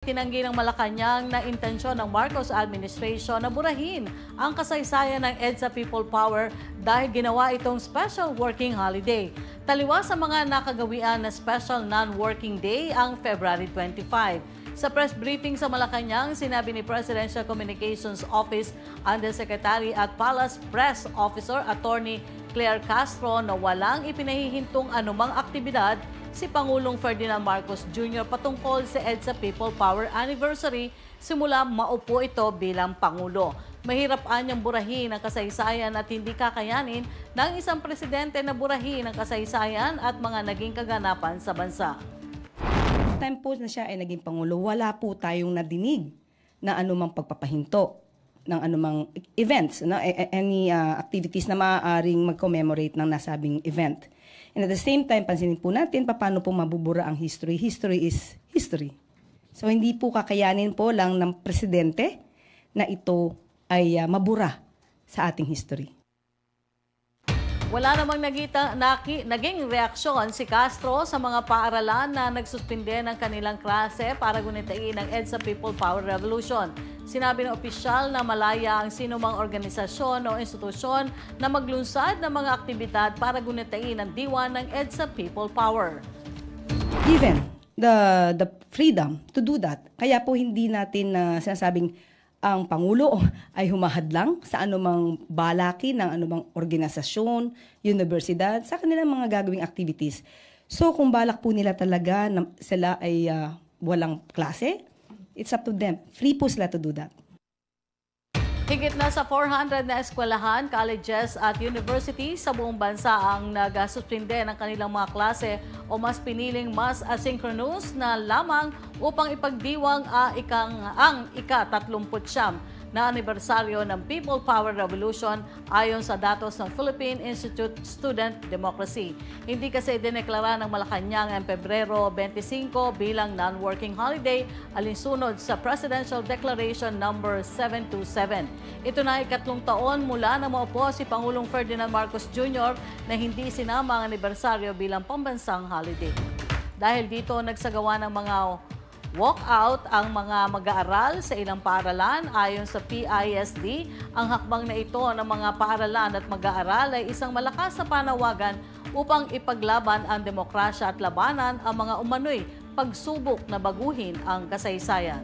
Tinanggi ng Malacanang na intensyon ng Marcos administration na burahin ang kasaysayan ng EDSA People Power dahil ginawa itong special working holiday. Taliwas sa mga nakagawian na special non-working day ang February 25. Sa press briefing sa Malacanang, sinabi ni Presidential Communications Office Undersecretary at Palace Press Officer Attorney Claire Castro na walang ipinahihintong anumang aktibidad si Pangulong Ferdinand Marcos Jr. patungkol sa EDSA People Power Anniversary simula maupo ito bilang Pangulo. Mahirap anyang burahin ang kasaysayan at hindi kakayanin ng isang presidente na burahin ang kasaysayan at mga naging kaganapan sa bansa. Time po na siya ay naging Pangulo, wala po tayong nadinig na anumang pagpapahinto ng anumang events, any activities na maaaring mag-commemorate ng nasabing event. And at the same time, pansinin po natin paano po mabubura ang history. History is history. So hindi po kakayanin po lang ng presidente na ito ay mabura sa ating history. Wala namang naging reaksyon si Castro sa mga paaralan na nagsuspinde ng kanilang klase para gunitain ang EDSA People Power Revolution. Sinabi ng opisyal na malaya ang sinumang organisasyon o institusyon na maglunsad ng mga aktibidad para gunitain ang diwa ng EDSA People Power. Given the freedom to do that, kaya po hindi natin sinasabing ang Pangulo ay humahadlang sa anumang balaki ng anumang organisasyon, universidad, sa kanilang mga gagawing activities. So kung balak po nila talaga na sila ay walang klase, it's up to them. Free po sila to do that. Higit na sa 400 na eskwelahan, colleges at universities sa buong bansa ang nagsuspinde ng kanilang mga klase o mas piniling mas asynchronous na lamang upang ipagdiwang ang ika-39 na anibersaryo ng People Power Revolution ayon sa datos ng Philippine Institute Student Democracy. Hindi kasi dineklara ng Malacanang ang Pebrero 25 bilang non-working holiday alinsunod sa Presidential Declaration No. 727. Ito na ikatlong taon mula na maupo si Pangulong Ferdinand Marcos Jr. na hindi sinama ang anibersaryo bilang pambansang holiday. Dahil dito nagsagawa ng mga walkout ang mga mag-aaral sa ilang paaralan. Ayon sa PISD, ang hakbang na ito ng mga paaralan at mag-aaral ay isang malakas na panawagan upang ipaglaban ang demokrasya at labanan ang mga umano'y pagsubok na baguhin ang kasaysayan.